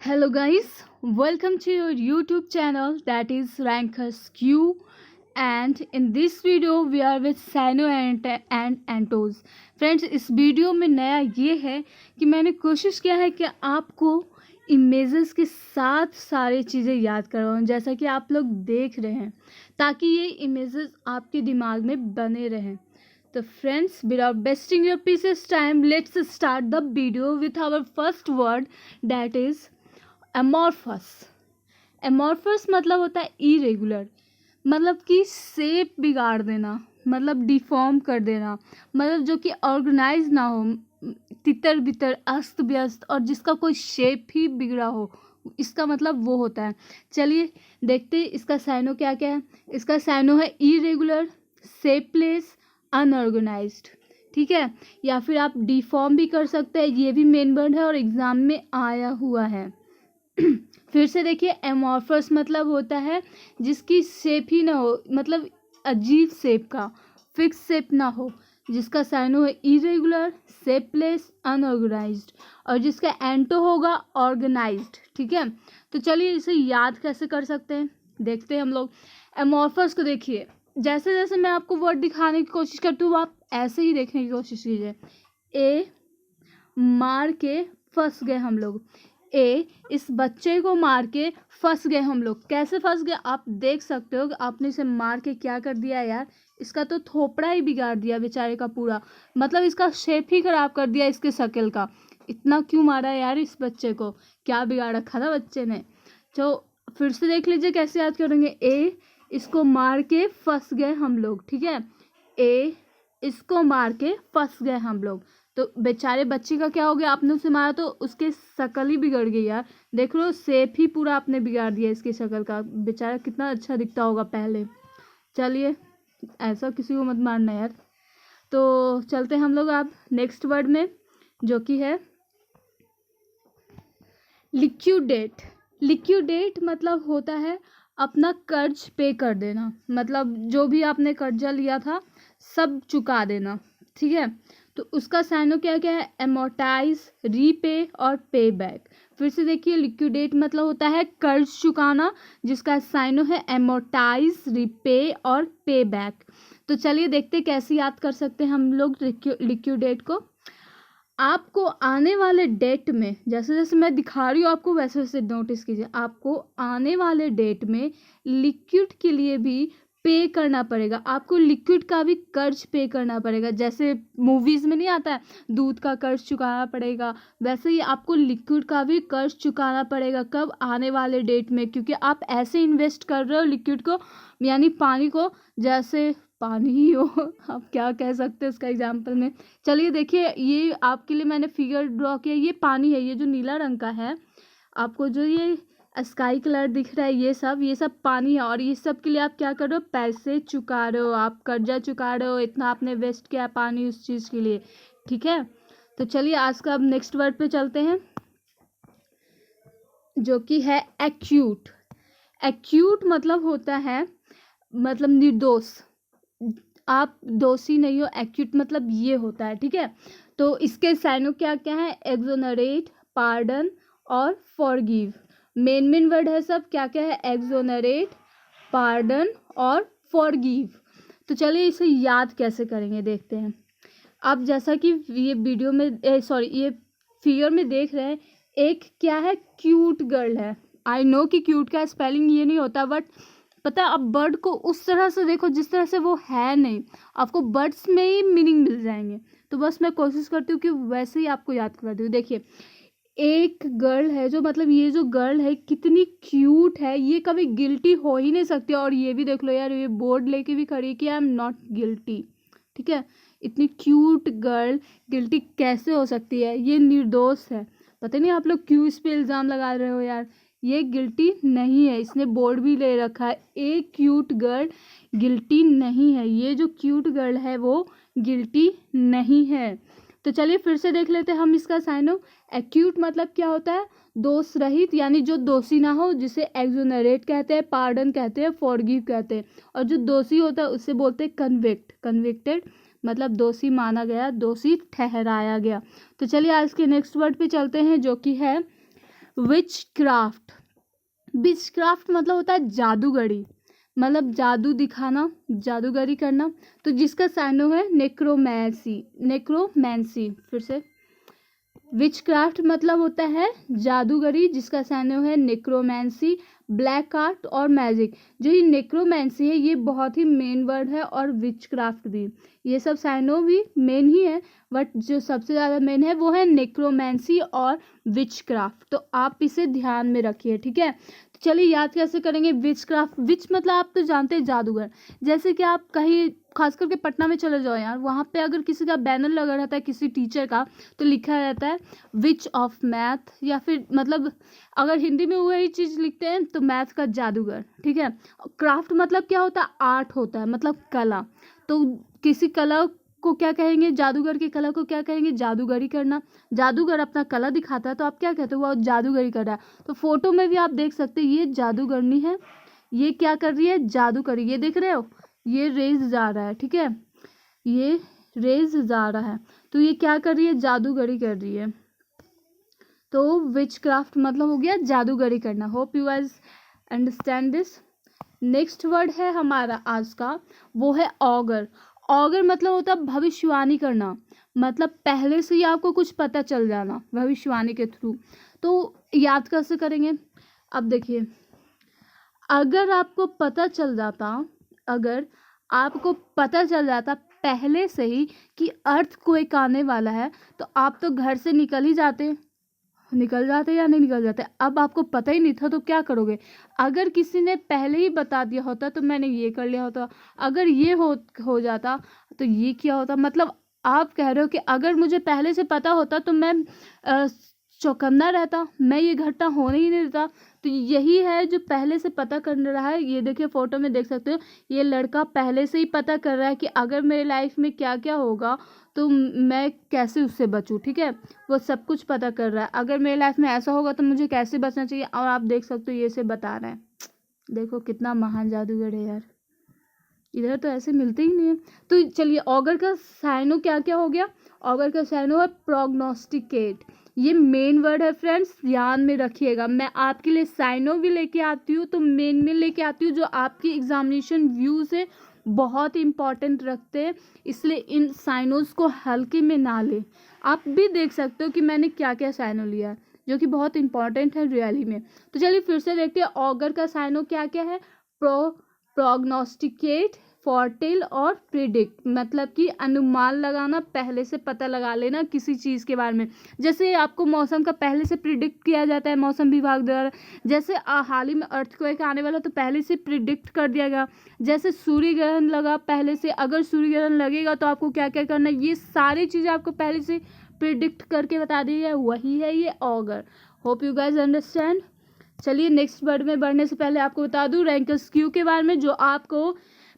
Hello guys, welcome to your YouTube channel that is Rankers Q, and in this video we are with Sino and Antos. Friends, इस video में नया ये है कि मैंने कोशिश किया है कि आपको इमेजेस के साथ सारी चीज़ें याद करवाऊँ जैसा कि आप लोग देख रहे हैं, ताकि ये इमेजेस आपके दिमाग में बने रहें. So friends, without wasting your precious time, let's start the video with our first word, that is amorphous. Amorphous मतलब होता है इरेगुलर, मतलब कि शेप बिगाड़ देना, मतलब डिफॉर्म कर देना, मतलब जो कि ऑर्गेनाइज ना हो, तितर बितर अस्त व्यस्त, और जिसका कोई शेप ही बिगड़ा हो, इसका मतलब वो होता है. चलिए देखते हैं इसका साइनो क्या क्या है. इसका साइनो है इरेगुलर, शेपलेस, अनऑर्गेनाइज्ड. ठीक है, या फिर आप डिफॉर्म भी कर सकते हैं, ये भी मेन वर्ड है और एग्जाम में आया हुआ है. फिर से देखिए, एमॉर्फस मतलब होता है जिसकी शेप ही ना हो, मतलब अजीब शेप का, फिक्स शेप ना हो, जिसका साइनो है इरेगुलर, शेपलेस, अनऑर्गेनाइज्ड, और जिसका एंटो होगा ऑर्गेनाइज्ड. ठीक है, तो चलिए इसे याद कैसे कर सकते हैं देखते हैं हम लोग. एमॉर्फस को देखिए, जैसे जैसे मैं आपको वर्ड दिखाने की कोशिश करती हूँ आप ऐसे ही देखने की कोशिश कीजिए. ए मार के फंस गए हम लोग. ए इस बच्चे को मार के फंस गए हम लोग. कैसे फंस गए आप देख सकते हो. आपने इसे मार के क्या कर दिया यार, इसका तो थोपड़ा ही बिगाड़ दिया बेचारे का पूरा, मतलब इसका शेप ही खराब कर दिया इसके शक्ल का. इतना क्यों मारा यार इस बच्चे को, क्या बिगाड़ रखा था बच्चे ने. तो फिर से देख लीजिए कैसे याद करेंगे. ए इसको मार के फंस गए हम लोग. ठीक है, ए इसको मार के फंस गए हम लोग. तो बेचारे बच्चे का क्या हो गया, आपने उसे मारा तो उसके शक्ल ही बिगड़ गई यार. देख लो शेप ही पूरा आपने बिगाड़ दिया इसकी शक्ल का. बेचारा कितना अच्छा दिखता होगा पहले. चलिए ऐसा किसी को मत मारना यार. तो चलते हम लोग अब नेक्स्ट वर्ड में, जो कि है लिक्विडेट. लिक्विडेट मतलब होता है अपना कर्ज पे कर देना, मतलब जो भी आपने कर्जा लिया था सब चुका देना. ठीक है, तो उसका साइनो क्या क्या है, एमोर्टाइज, रीपे और पे बैक. फिर से देखिए, लिक्विडेट मतलब होता है कर्ज चुकाना, जिसका साइनो है एमोर्टाइज, रीपे और पे बैक. तो चलिए देखते कैसे याद कर सकते हैं हम लोग लिक्विडेट को. आपको आने वाले डेट में, जैसे जैसे मैं दिखा रही हूँ आपको वैसे वैसे नोटिस कीजिए, आपको आने वाले डेट में लिक्विड के लिए भी पे करना पड़ेगा. आपको लिक्विड का भी कर्ज पे करना पड़ेगा. जैसे मूवीज में नहीं आता है दूध का कर्ज चुकाना पड़ेगा, वैसे ही आपको लिक्विड का भी कर्ज चुकाना पड़ेगा. कब, आने वाले डेट में, क्योंकि आप ऐसे इन्वेस्ट कर रहे हो लिक्विड को, यानी पानी को, जैसे पानी ही हो. आप क्या कह सकते हैं उसका एग्जाम्पल में. चलिए देखिए, ये आपके लिए मैंने फिगर ड्रॉ किया. ये पानी है, ये जो नीला रंग का है, आपको जो ये स्काई कलर दिख रहा है, ये सब पानी है. और ये सब के लिए आप क्या कर रहे हो, पैसे चुका रहे हो, आप कर्जा चुका रहे हो. इतना आपने वेस्ट किया पानी उस चीज़ के लिए. ठीक है, तो चलिए आज का अब नेक्स्ट वर्ड पे चलते हैं, जो कि है एक्यूट. एक्यूट मतलब होता है, मतलब निर्दोष, आप दोषी नहीं हो. एक्यूट मतलब ये होता है. ठीक है, तो इसके साइनो क्या क्या है, एक्सोनरेट, पार्डन और फॉरगिव. मेन वर्ड है सब. क्या क्या है, एक्सोनरेट, पार्डन और फॉरगिव. तो चलिए इसे याद कैसे करेंगे देखते हैं. आप जैसा कि ये वीडियो में ये फिगर में देख रहे हैं, एक क्या है, क्यूट गर्ल है. आई नो कि क्यूट का स्पेलिंग ये नहीं होता, बट पता है, आप बर्ड को उस तरह से देखो जिस तरह से वो है नहीं, आपको बर्ड्स में ही मीनिंग मिल जाएंगे. तो बस मैं कोशिश करती हूँ कि वैसे ही आपको याद करवाती हूँ. देखिए, एक गर्ल है, जो मतलब ये जो गर्ल है कितनी क्यूट है, ये कभी गिल्टी हो ही नहीं सकती. और ये भी देख लो यार, ये बोर्ड लेके भी खड़ी है कि आई एम नॉट गिल्टी. ठीक है, इतनी क्यूट गर्ल गिल्टी कैसे हो सकती है, ये निर्दोष है. पता नहीं आप लोग क्यों इस पे इल्ज़ाम लगा रहे हो यार, ये गिल्टी नहीं है. इसने बोर्ड भी ले रखा है, एक क्यूट गर्ल गिल्टी नहीं है. ये जो क्यूट गर्ल है वो गिल्टी नहीं है. तो चलिए फिर से देख लेते हैं हम इसका साइनो. एक्यूट मतलब क्या होता है, दोष रहित, यानी जो दोषी ना हो, जिसे एक्सोनरेट कहते हैं, पार्डन कहते हैं, फॉरगिव कहते हैं. और जो दोषी होता है उससे बोलते हैं कन्विक्ट. कन्विक्टेड मतलब दोषी माना गया, दोषी ठहराया गया. तो चलिए आज के नेक्स्ट वर्ड पे चलते हैं, जो कि है विच क्राफ्ट, विच क्राफ्ट मतलब होता है जादूगरी, मतलब जादू दिखाना, जादूगरी करना। तो जिसका साइनो है नेक्रोमैंसी, नेक्रोमैंसी, फिर से विच क्राफ्ट मतलब होता है जादूगरी, जिसका साइनो है नेक्रोमैंसी, ब्लैक आर्ट और मैजिक। जो ये नेक्रोमैंसी है ये बहुत ही मेन वर्ड है, और विच क्राफ्ट भी, ये सब साइनो भी मेन ही है, बट जो सबसे ज़्यादा मेन है वो है नेक्रोमैंसी और विच क्राफ्ट। तो आप इसे ध्यान में रखिए, ठीक है। तो चलिए याद कैसे करेंगे विच क्राफ्ट। विच मतलब आप तो जानते हैं जादूगर। जैसे कि आप कहीं खास करके पटना में चले जाओ यार, वहाँ पे अगर किसी का बैनर लगा रहता है किसी टीचर का, तो लिखा रहता है विच ऑफ मैथ, या फिर मतलब अगर हिंदी में वही चीज़ लिखते हैं तो मैथ का जादूगर, ठीक है। क्राफ्ट मतलब क्या होता है, आर्ट होता है, मतलब कला। तो किसी कला को क्या कहेंगे, जादूगर की कला को क्या कहेंगे, जादूगरी करना। जादूगर अपना कला दिखाता है तो आप क्या कहते हो, वो जादूगरी कर रहा है। तो फोटो में भी आप देख सकते हैं ये जादूगरनी है, ये क्या कर रही है, जादू कर रही है। ये देख रहे हो, ये रेज जा रहा है, ठीक है, ये रेज जा रहा है, तो ये क्या कर रही है, जादूगरी कर रही है। तो विच क्राफ्ट मतलब हो गया जादूगरी करना। Hope you guys understand this. Next word है हमारा आज का, वो है ऑगर। ऑगर मतलब होता है भविष्यवाणी करना, मतलब पहले से ही आपको कुछ पता चल जाना भविष्यवाणी के थ्रू। तो याद कैसे करेंगे, अब देखिए, अगर आपको पता चल जाता, अगर आपको पता चल जाता पहले से ही कि अर्थक्वेक आने वाला है, तो आप तो घर से निकल ही जाते, निकल जाते या नहीं निकल जाते। अब आपको पता ही नहीं था तो क्या करोगे। अगर किसी ने पहले ही बता दिया होता तो मैंने ये कर लिया होता, अगर ये हो जाता तो ये किया होता। मतलब आप कह रहे हो कि अगर मुझे पहले से पता होता तो मैं चौकन्ना रहता, मैं ये घटना होने ही नहीं देता। तो यही है जो पहले से पता कर रहा है। ये देखिए फोटो में देख सकते हो, ये लड़का पहले से ही पता कर रहा है कि अगर मेरे लाइफ में क्या क्या होगा तो मैं कैसे उससे बचूं, ठीक है। वो सब कुछ पता कर रहा है, अगर मेरे लाइफ में ऐसा होगा तो मुझे कैसे बचना चाहिए। और आप देख सकते हो ये से बता रहा है, देखो कितना महान जादूगर है यार, इधर तो ऐसे मिलते ही नहीं है। तो चलिए ऑगर का साइनो क्या क्या हो गया, ऑगर का साइनो है प्रोग्नोस्टिकेट। ये मेन वर्ड है फ्रेंड्स, ध्यान में रखिएगा। मैं आपके लिए साइनो भी लेके आती हूँ तो मेन में लेके आती हूँ जो आपकी एग्जामिनेशन व्यू से बहुत इंपॉर्टेंट रखते हैं, इसलिए इन साइनोज को हल्के में ना ले। आप भी देख सकते हो कि मैंने क्या क्या साइनो लिया है जो कि बहुत इंपॉर्टेंट है रियली में। तो चलिए फिर से देखते हैं ऑगर का साइनो क्या क्या है। प्रोग्नोस्टिकेट, फोरटेल और प्रिडिक्ट, मतलब कि अनुमान लगाना, पहले से पता लगा लेना किसी चीज़ के बारे में। जैसे आपको मौसम का पहले से प्रिडिक्ट किया जाता है मौसम विभाग द्वारा, जैसे हाल ही में अर्थक्वेक आने वाला तो पहले से प्रिडिक्ट कर दिया गया। जैसे सूर्य ग्रहण लगा पहले से, अगर सूर्य ग्रहण लगेगा तो आपको क्या क्या करना है, ये सारी चीज़ें आपको पहले से प्रिडिक्ट करके बता दी है, वही है ये auger. Hope you guys understand. चलिए नेक्स्ट वर्ड में बढ़ने से पहले आपको बता दूं रैंकर्स क्यू के बारे में, जो आपको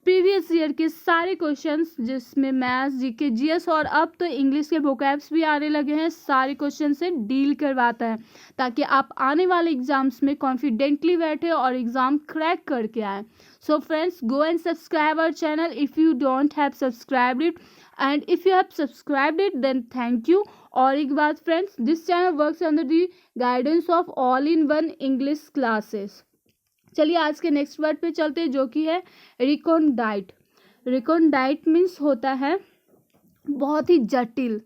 प्रीवियस ईयर के सारे क्वेश्चंस, जिसमें मैथ्स, जीके, जीएस और अब तो इंग्लिश के वोकैब्स भी आने लगे हैं, सारे क्वेश्चन से डील करवाता है, ताकि आप आने वाले एग्जाम्स में कॉन्फिडेंटली बैठे और एग्जाम क्रैक करके आए। So friends, go and subscribe our channel if you don't have subscribed it, and if you have subscribed it then thank you. और एक बात friends, this channel works under the guidance of all in one English classes. चलिए आज के next word पे चलते हैं, जो कि है रिकॉन्डाइट। रिकॉन्डाइट मीन्स होता है बहुत ही जटिल,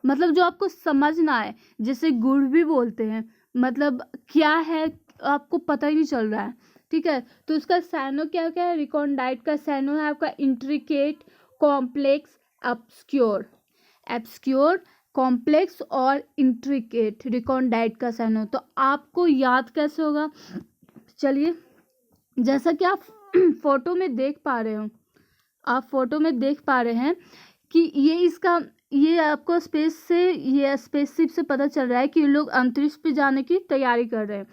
मतलब जो आपको समझ ना आए, जैसे गुड़ भी बोलते हैं, मतलब क्या है आपको पता ही नहीं चल रहा है, ठीक है। तो उसका सैनो क्या क्या है, रिकॉन्डाइट का सैनो है आपका intricate, complex, obscure. Obscure, complex और इंट्रिकेट रिकॉन्डाइट का सैनो। तो आपको याद कैसे होगा, चलिए जैसा कि आप फोटो में देख पा रहे हो, आप फोटो में देख पा रहे हैं कि ये आपको स्पेसशिप से पता चल रहा है कि लोग अंतरिक्ष पे जाने की तैयारी कर रहे हैं।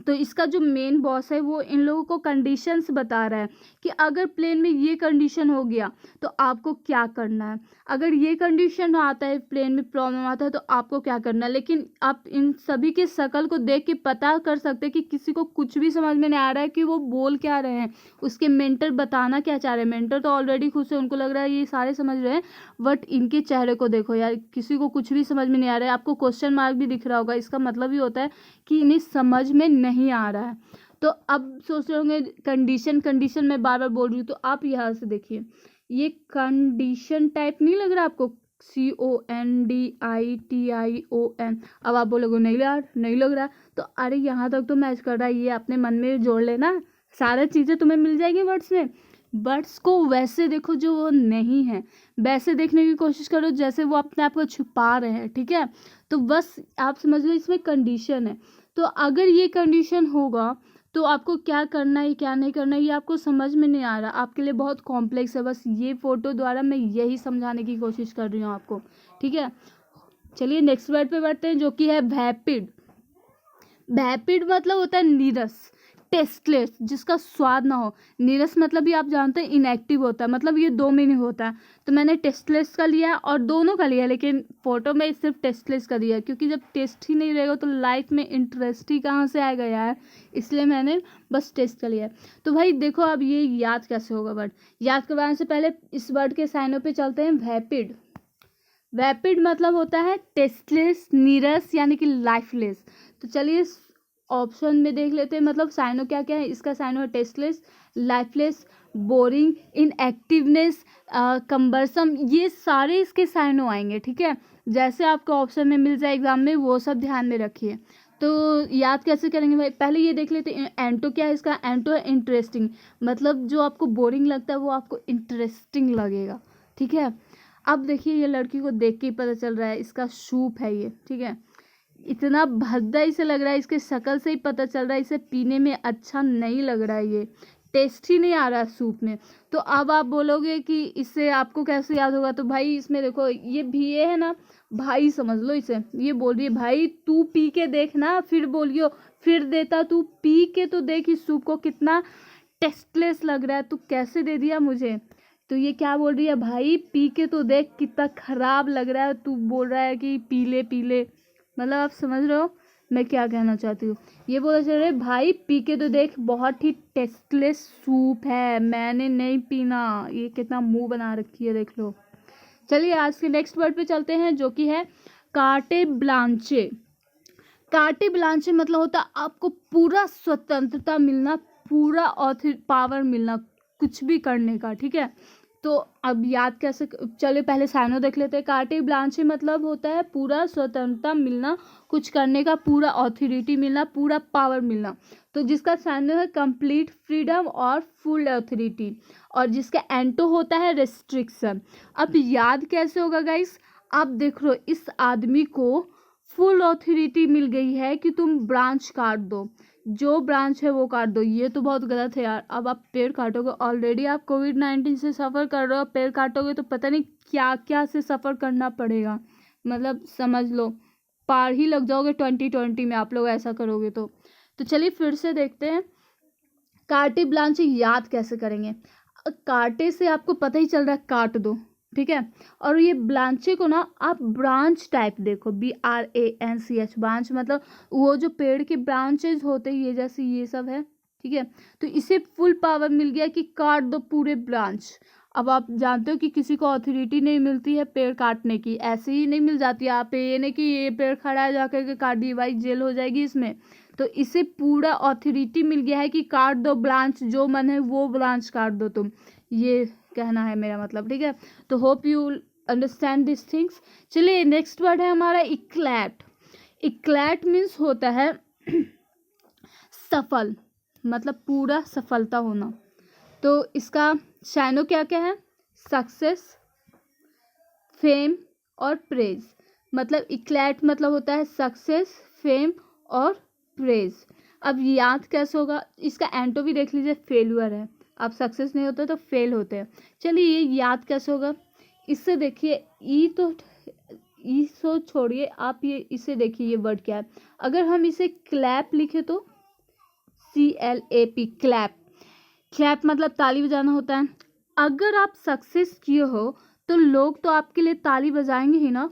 तो इसका जो मेन बॉस है वो इन लोगों को कंडीशंस बता रहा है कि अगर प्लेन में ये कंडीशन हो गया तो आपको क्या करना है, अगर ये कंडीशन आता है, प्लेन में प्रॉब्लम आता है तो आपको क्या करना है। लेकिन आप इन सभी के शक्ल को देख के पता कर सकते हैं कि किसी को कुछ भी समझ में नहीं आ रहा है कि वो बोल क्या रहे हैं, उसके मेंटर बताना क्या चाह रहे हैं। मेंटर तो ऑलरेडी खुश है, उनको लग रहा है ये सारे समझ रहे हैं, बट इनके चेहरे को देखो यार, किसी को कुछ भी समझ में नहीं आ रहा है। आपको क्वेश्चन मार्क भी दिख रहा होगा, इसका मतलब ये होता है कि इन्हें समझ में नहीं आ रहा है। तो अब सोच रहे होंगे कंडीशन कंडीशन मैं बार बार बोल रही हूँ, तो आप यहाँ से देखिए, ये कंडीशन टाइप नहीं लग रहा आपको, CONDITION। अब आप बोलोगे नहीं यार नहीं लग रहा, तो अरे यहाँ तक तो मैच कर रहा है, ये अपने मन में जोड़ लेना, सारा चीज़ें तुम्हें मिल जाएगी वर्ड्स में। वर्ड्स को वैसे देखो जो वो नहीं है, वैसे देखने की कोशिश करो जैसे वो अपने आप को छुपा रहे हैं, ठीक है। तो बस आप समझ लो इसमें कंडीशन है। तो अगर ये कंडीशन होगा तो आपको क्या करना है क्या नहीं करना है ये आपको समझ में नहीं आ रहा, आपके लिए बहुत कॉम्प्लेक्स है। बस ये फोटो द्वारा मैं यही समझाने की कोशिश कर रही हूँ आपको, ठीक है। चलिए नेक्स्ट वर्ड पे बढ़ते हैं, जो कि है वैपिड। वैपिड मतलब होता है नीरस, टेस्टलेस, जिसका स्वाद ना हो। नीरस मतलब भी आप जानते हैं इनएक्टिव होता है, मतलब ये दो मीनिंग होता है। तो मैंने टेस्टलेस का लिया और दोनों का लिया, लेकिन फोटो में सिर्फ टेस्टलेस का दिया, क्योंकि जब टेस्ट ही नहीं रहेगा तो लाइफ में इंटरेस्ट ही कहाँ से आएगा यार, इसलिए मैंने बस टेस्ट का लिया। तो भाई देखो अब ये याद कैसे होगा वर्ड, याद करवाने से पहले इस वर्ड के साइनों पे चलते हैं। वैपिड, वैपिड मतलब होता है टेस्टलेस, नीरस यानी कि लाइफलेस। तो चलिए ऑप्शन में देख लेते हैं, मतलब साइनो क्या क्या है। इसका साइनो है टेस्टलेस, लाइफलेस, बोरिंग, इनएक्टिवनेस, कंबरसम, ये सारे इसके साइनो आएंगे, ठीक है। जैसे आपको ऑप्शन में मिल जाए एग्जाम में, वो सब ध्यान में रखिए। तो याद कैसे करेंगे भाई, पहले ये देख लेते हैं एंटो क्या है। इसका एंटो है इंटरेस्टिंग, मतलब जो आपको बोरिंग लगता है वो आपको इंटरेस्टिंग लगेगा, ठीक है। अब देखिए ये लड़की को देख के ही पता चल रहा है, इसका सूप है ये, ठीक है। इतना भद्दा इसे लग रहा है, इसके शक्ल से ही पता चल रहा है इसे पीने में अच्छा नहीं लग रहा है, ये टेस्ट ही नहीं आ रहा सूप में। तो अब आप बोलोगे कि इससे आपको कैसे याद होगा, तो भाई इसमें देखो ये भी ये है ना, भाई समझ लो इसे, ये बोल रही है भाई तू पी के देख ना, फिर बोलियो फिर देता, तू पी के तो देख इस सूप को, कितना टेस्टलेस लग रहा है, तू कैसे दे दिया मुझे। तो ये क्या बोल रही है, भाई पी के तो देख कितना खराब लग रहा है, तू बोल रहा है कि पीले पीले, मतलब आप समझ रहे हो मैं क्या कहना चाहती हूँ। ये बोला चल रहा है भाई पी के तो देख बहुत ही टेस्टलेस सूप है, मैंने नहीं पीना, ये कितना मुंह बना रखी है देख लो। चलिए आज के नेक्स्ट वर्ड पे चलते हैं, जो कि है कार्टे ब्लांचे। कार्टे ब्लांचे मतलब होता है आपको पूरा स्वतंत्रता मिलना, पूरा पावर मिलना कुछ भी करने का, ठीक है। तो अब याद कैसे, चलिए पहले साइनो देख लेते हैं। कार्टे ब्लांचे मतलब होता है पूरा स्वतंत्रता मिलना, कुछ करने का पूरा ऑथोरिटी मिलना, पूरा पावर मिलना। तो जिसका साइनो है कंप्लीट फ्रीडम और फुल ऑथोरिटी, और जिसका एंटो होता है रेस्ट्रिक्शन। अब याद कैसे होगा गाइस, आप देख लो इस आदमी को फुल ऑथोरिटी मिल गई है कि तुम ब्रांच काट दो, जो ब्रांच है वो काट दो। ये तो बहुत गलत है यार, अब आप पेड़ काटोगे, ऑलरेडी आप कोविड-19 से सफ़र कर रहे हो, पेड़ काटोगे तो पता नहीं क्या क्या से सफ़र करना पड़ेगा, मतलब समझ लो पार ही लग जाओगे 2020 में आप लोग ऐसा करोगे तो चलिए फिर से देखते हैं कार्टे ब्लांचे याद कैसे करेंगे। काटे से आपको पता ही चल रहा है काट दो, ठीक है। और ये ब्लांचे को ना आप ब्रांच टाइप देखो, BRANCH, ब्रांच मतलब वो जो पेड़ के ब्रांचेज होते हैं ये जैसे ये सब है, ठीक है। तो इसे फुल पावर मिल गया कि काट दो पूरे ब्रांच। अब आप जानते हो कि किसी को अथॉरिटी नहीं मिलती है पेड़ काटने की, ऐसे ही नहीं मिल जाती है। आप ये नहीं कि ये पेड़ खड़ा है जाकर के काट दी, भाई जेल हो जाएगी इसमें। तो इसे पूरा अथॉरिटी मिल गया है कि काट दो ब्रांच, जो मन है वो ब्रांच काट दो तुम, ये कहना है मेरा मतलब, ठीक है। तो hope you understand this things. चलिए नेक्स्ट वर्ड है हमारा इक्लैट। इक्लैट मीन्स होता है सफल, मतलब पूरा सफलता होना। तो इसका शाइनो क्या क्या है, सक्सेस, फेम और प्रेज। मतलब इक्लैट मतलब होता है सक्सेस, फेम और प्रेज। अब याद कैसे होगा, इसका एंटो भी देख लीजिए, फेल्यूर है, आप सक्सेस नहीं होते तो फेल होते हैं। चलिए ये याद कैसे होगा, इससे देखिए ई तो छोड़िए, आप ये इसे देखिए ये वर्ड क्या है। अगर हम इसे क्लैप लिखे तो CLAP, क्लैप। क्लैप मतलब ताली बजाना होता है। अगर आप सक्सेस किए हो तो लोग तो आपके लिए ताली बजाएंगे ही ना।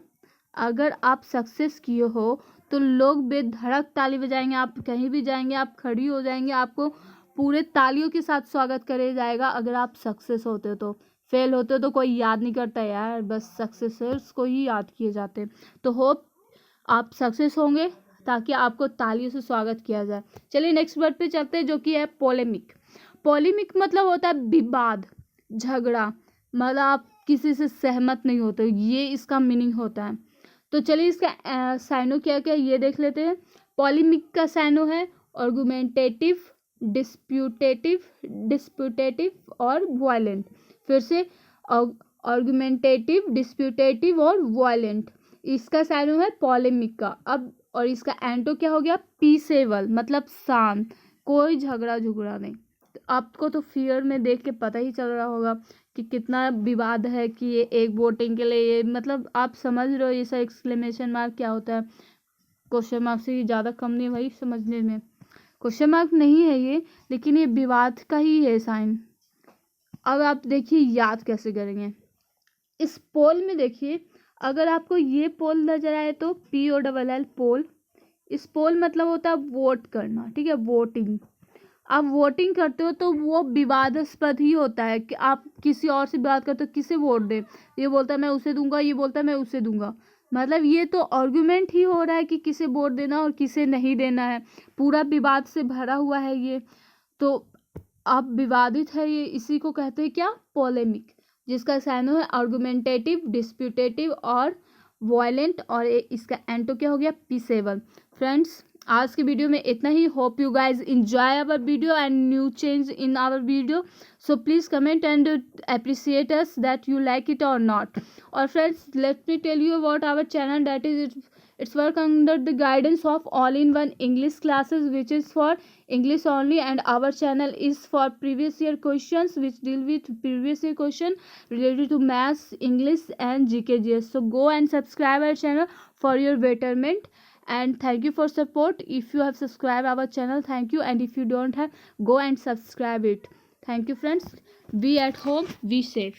अगर आप सक्सेस किए हो तो लोग बेधड़क ताली बजाएंगे। आप कहीं भी जाएंगे, आप खड़ी हो जाएंगे, आपको पूरे तालियों के साथ स्वागत करे जाएगा। अगर आप सक्सेस होते हो तो, फेल होते हो तो कोई याद नहीं करता यार, बस सक्सेसर्स को ही याद किए जाते हैं। तो होप आप सक्सेस होंगे ताकि आपको तालियों से स्वागत किया जाए। चलिए नेक्स्ट वर्ड पे चलते हैं, जो कि है पोलेमिक। पोलेमिक मतलब होता है विवाद, झगड़ा, मतलब आप किसी से सहमत नहीं होते, ये इसका मीनिंग होता है। तो चलिए इसका साइनो क्या क्या ये देख लेते हैं। पोलेमिक का साइनो है आर्गुमेंटेटिव, डिस्प्यूटेटिव और वायलेंट। फिर से आर्गुमेंटेटिव, डिस्प्यूटेटिव और वायलेंट, इसका साइनो है पोलेमिक का। अब और इसका एंटो क्या हो गया, पीसेबल मतलब शांत, कोई झगड़ा झुगड़ा नहीं। तो आपको तो फियर में देख के पता ही चल रहा होगा कि कितना विवाद है, कि ये एक वोटिंग के लिए ये, मतलब आप समझ रहे हो ये सब एक्सक्लेमेशन मार्क क्या होता है। क्वेश्चन मार्क से ज़्यादा कम नहीं भाई समझने में, क्वेश्चन मार्क नहीं है ये, लेकिन ये विवाद का ही है साइन। अब आप देखिए याद कैसे करेंगे। इस पोल में देखिए, अगर आपको ये पोल नजर आए तो POLL पोल। इस पोल मतलब होता है वोट करना, ठीक है, वोटिंग। आप वोटिंग करते हो तो वो विवादास्पद ही होता है कि आप किसी और से बात करते हो, किसे वोट दे, ये बोलता है मैं उसे दूंगा, ये बोलता है मैं उसे दूंगा। मतलब ये तो आर्गुमेंट ही हो रहा है कि किसे वोट देना और किसे नहीं देना है, पूरा विवाद से भरा हुआ है ये। तो अब विवादित है ये, इसी को कहते हैं क्या, पोलेमिक, जिसका साइनो है आर्गुमेंटेटिव, डिस्प्यूटेटिव और वायलेंट, और इसका एंटो क्या हो गया, पीसेबल। फ्रेंड्स आज की वीडियो में इतना ही। Hope you guys enjoy our video and new change in our video, so please comment and appreciate us that you like it or not. Or friends, let me tell you about our channel, that is it's work under the guidance of all-in-one English classes, which is for English only, and our channel is for previous year questions, which deal with previous year question related to maths, English and GKGS. So go and subscribe our channel for your betterment, and thank you for support. If you have subscribed our channel, thank you, and if you don't have, go and subscribe it. Thank you friends. Be at home, be safe.